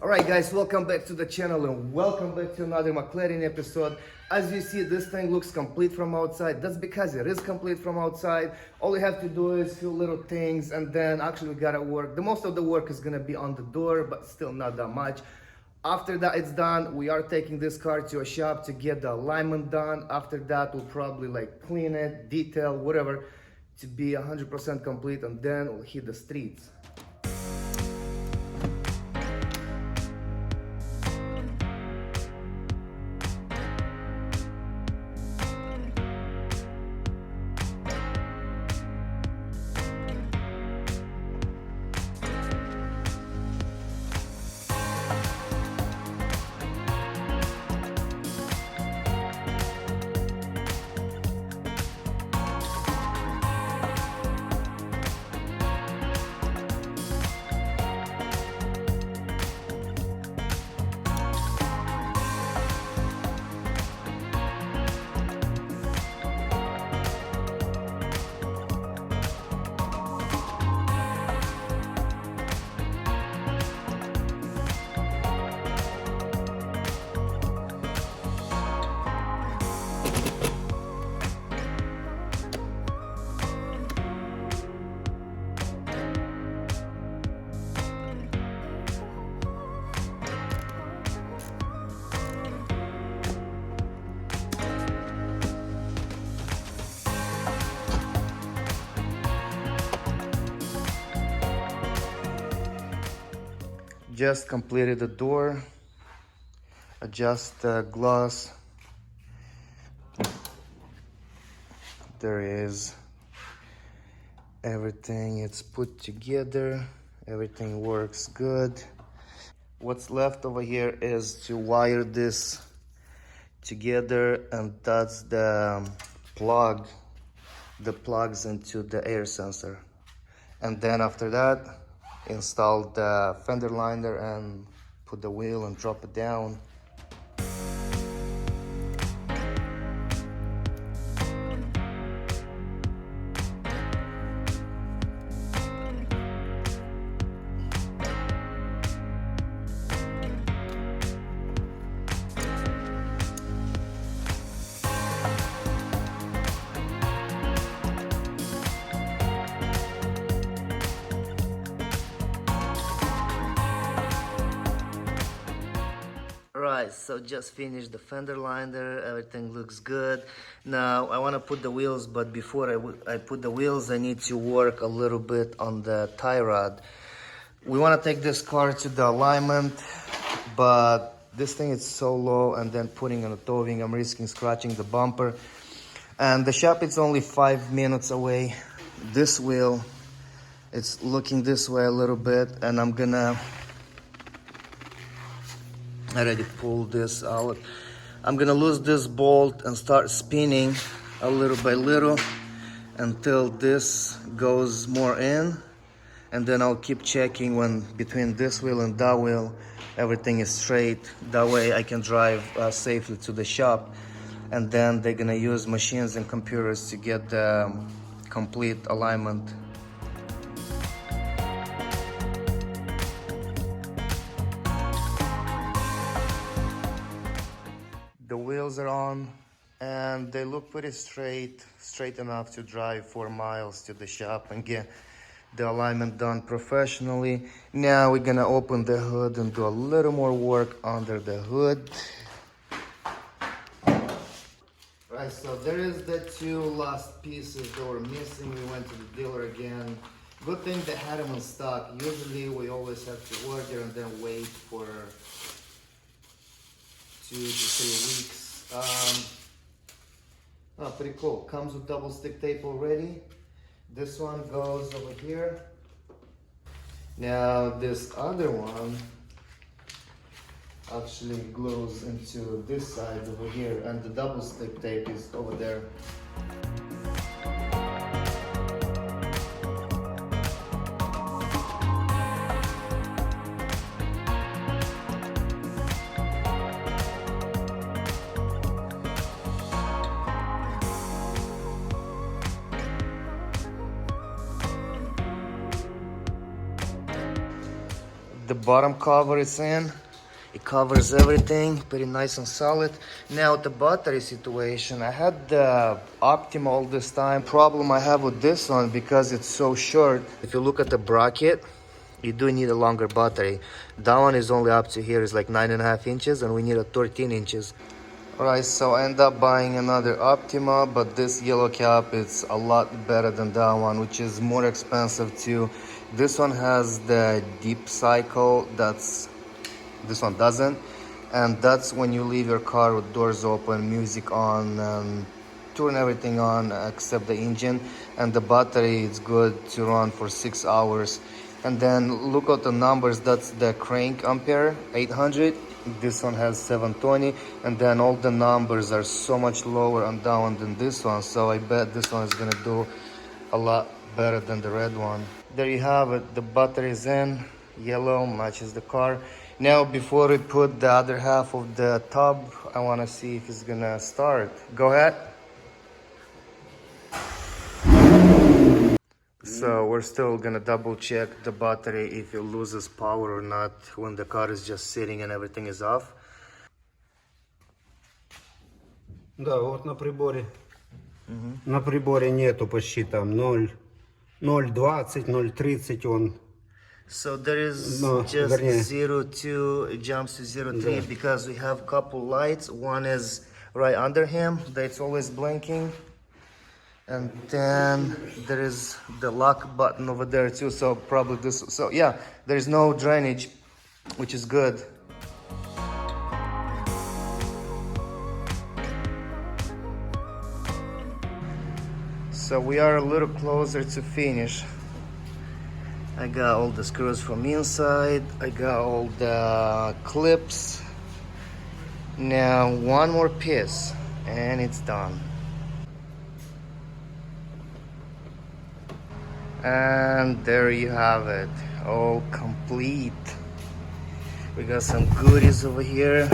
Alright guys, welcome back to the channel and welcome back to another McLaren episode. As you see, this thing looks complete from outside. That's because it is complete from outside. All we have to do is few little things and then actually we gotta work. The most of the work is gonna be on the door, but still not that much. After that it's done, we are taking this car to a shop to get the alignment done. After that, we'll probably clean it, detail, whatever, to be 100% complete, and then we'll hit the streets. Just completed the door, adjust the glass. There is everything, it's put together, everything works good. What's left over here is to wire this together, and that's the plug that plugs into the air sensor. And then after that, install the fender liner and put the wheel and drop it down. Right, so just finished the fender liner, everything looks good. Now I want to put the wheels, but before I put the wheels, I need to work a little bit on the tie rod. We want to take this car to the alignment, but this thing is so low, and then putting on the towing, I'm risking scratching the bumper. And the shop is only 5 minutes away. This wheel, it's looking this way a little bit, and I'm gonna I already pulled this out. I'm gonna lose this bolt and start spinning a little by little until this goes more in, and then I'll keep checking when between this wheel and that wheel everything is straight. That way I can drive safely to the shop, and then they're gonna use machines and computers to get the complete alignment. The wheels are on and they look pretty straight enough to drive 4 miles to the shop and get the alignment done professionally. Now we're gonna open the hood and do a little more work under the hood. Right, so there is the 2 last pieces that were missing. We went to the dealer again. Good thing they had them in stock. Usually we always have to order and then wait for 2 to 3 weeks. Pretty cool. Comes with double stick tape already. This one goes over here. Now this other one actually glues into this side over here, and the double stick tape is over there. the bottom cover is in. It covers everything, pretty nice and solid. Now the battery situation, I had the Optima all this time. Problem I have with this one, because it's so short, if you look at the bracket, you do need a longer battery. That one is only up to here, is like 9.5 inches, and we need a 13 inches. Alright, so I end up buying another Optima, but this yellow cap is a lot better than that one, which is more expensive too. This one has the deep cycle, this one doesn't, and that's when you leave your car with doors open, music on, and turn everything on except the engine, and the battery is good to run for 6 hours. And then look at the numbers, that's the crank ampere, 800. This one has 720, and then all the numbers are so much lower on that one than this one, so I bet this one is gonna do a lot better than the red one. There you have it, the battery is in, yellow, matches the car. Now before we put the other half of the tub, I want to see if it's gonna start. Go ahead. So we're still gonna double check the battery if it loses power or not when the car is just sitting and everything is off. Да, вот на приборе. На приборе нету почти там 0,20, 0,30 он. So there is just 0.2, it jumps to 0.3 because we have couple lights. One is right under him, that's always blinking. And then there is the lock button over there too, so probably this, so yeah, there's no drainage, which is good. So we are a little closer to finish. I got all the screws from inside, I got all the clips. Now one more piece and it's done. And there you have it, all complete. We got some goodies over here.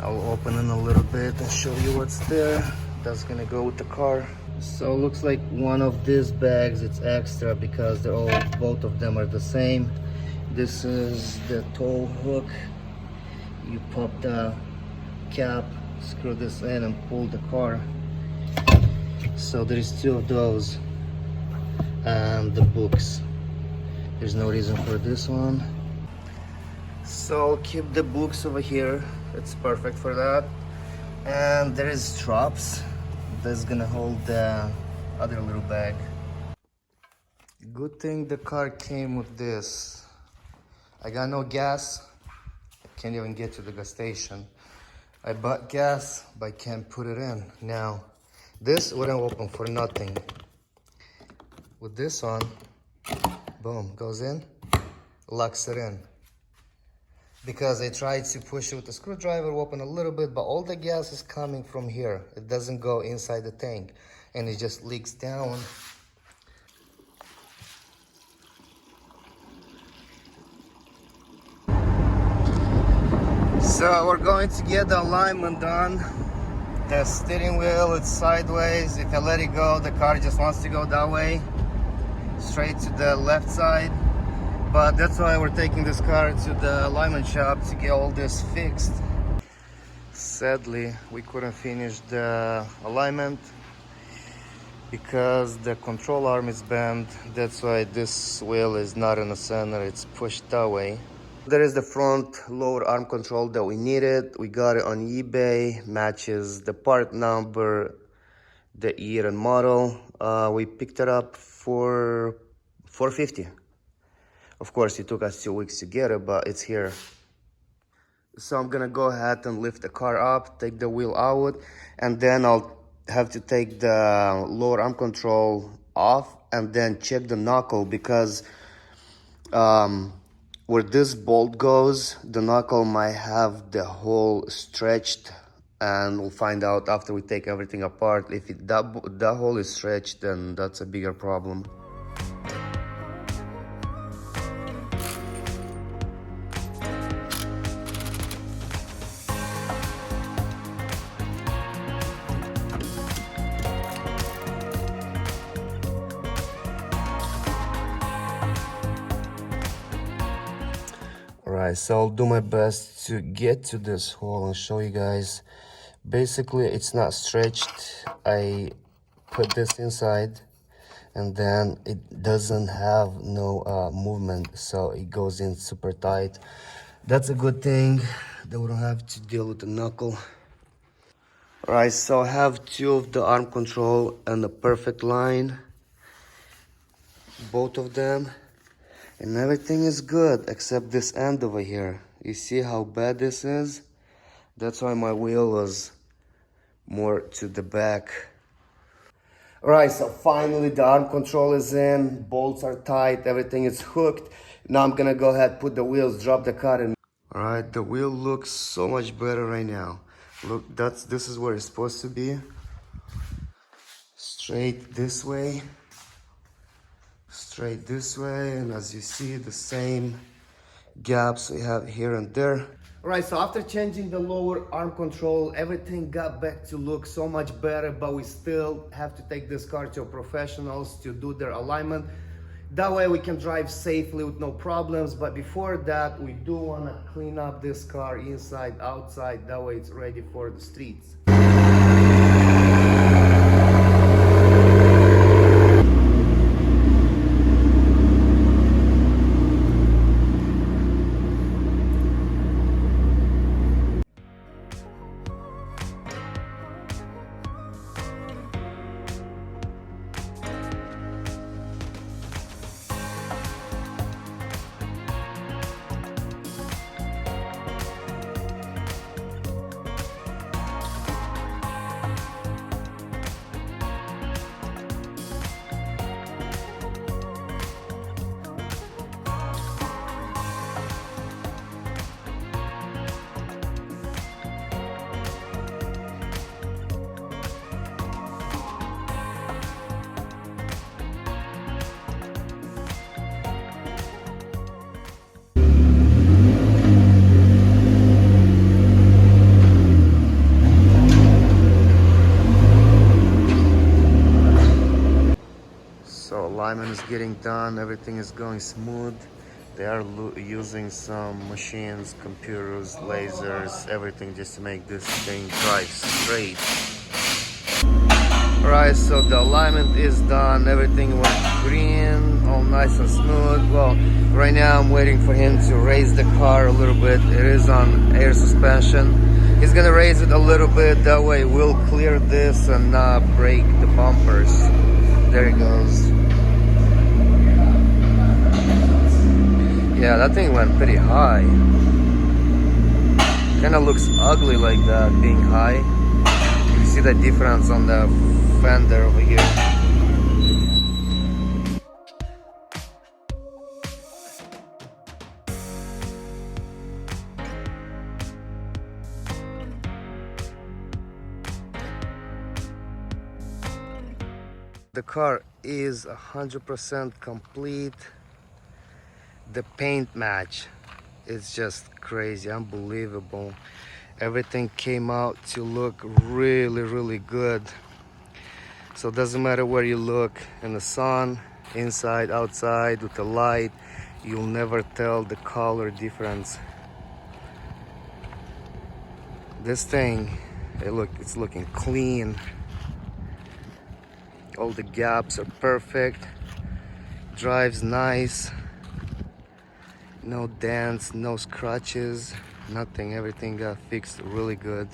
I'll open it a little bit and show you what's there. That's gonna go with the car. So it looks like one of these bags, it's extra because they're all, both of them are the same. This is the tow hook. You pop the cap, screw this in and pull the car. So there's two of those. And the books. There's no reason for this one. So I'll keep the books over here. It's perfect for that. And there is straps. That's gonna hold the other little bag. Good thing the car came with this. I got no gas. I can't even get to the gas station. I bought gas, but I can't put it in. Now, this wouldn't open for nothing. With this one, boom, goes in, locks it in. Because I tried to push it with a screwdriver, open a little bit, but all the gas is coming from here. It doesn't go inside the tank, and it just leaks down. So we're going to get the alignment done. The steering wheel is sideways. If I let it go, the car just wants to go that way, straight to the left side. But that's why we're taking this car to the alignment shop to get all this fixed. Sadly, we couldn't finish the alignment because the control arm is bent. That's why this wheel is not in the center, it's pushed that way. There is the front lower arm control that we needed. We got it on eBay, matches the part number, the year and model. We picked it up for $450. Of course, it took us 2 weeks to get it, but it's here. So I'm gonna go ahead and lift the car up, take the wheel out, and then I'll have to take the lower arm control off and then check the knuckle, because where this bolt goes, the knuckle might have the hole stretched, and we'll find out after we take everything apart. If that hole is stretched, then that's a bigger problem. Alright, so I'll do my best to get to this hole and show you guys. Basically, it's not stretched. I put this inside and then it doesn't have no movement, so it goes in super tight. That's a good thing that we don't have to deal with the knuckle. Alright, so I have two of the arm control and the perfect line, both of them. And everything is good except this end over here. You see how bad this is? That's why my wheel was more to the back. Alright, so finally the arm control is in, bolts are tight, everything is hooked. Now I'm gonna go ahead, put the wheels, drop the car and... Alright, the wheel looks so much better right now. Look, this is where it's supposed to be. Straight this way. Straight this way, and as you see, the same gaps we have here and there. Alright, so after changing the lower arm control, everything got back to look so much better, but we still have to take this car to professionals to do their alignment. That way we can drive safely with no problems, but before that, we do want to clean up this car inside, outside, that way it's ready for the streets. Alignment is getting done, everything is going smooth. They are using some machines, computers, lasers, everything just to make this thing drive straight. Alright, so the alignment is done, everything went green, all nice and smooth. Well, right now I'm waiting for him to raise the car a little bit. It is on air suspension. He's gonna raise it a little bit, that way we'll clear this and not break the bumpers. There it goes. Yeah, that thing went pretty high. Kinda looks ugly like that, being high. You can see the difference on the fender over here. The car is 100% complete. The paint match is just crazy, unbelievable. Everything came out to look really good. So it doesn't matter where you look, in the sun, inside, outside, with the light, you'll never tell the color difference. This thing, it's looking clean. All the gaps are perfect. Drives nice. No dents, no scratches, nothing. Everything got fixed really good.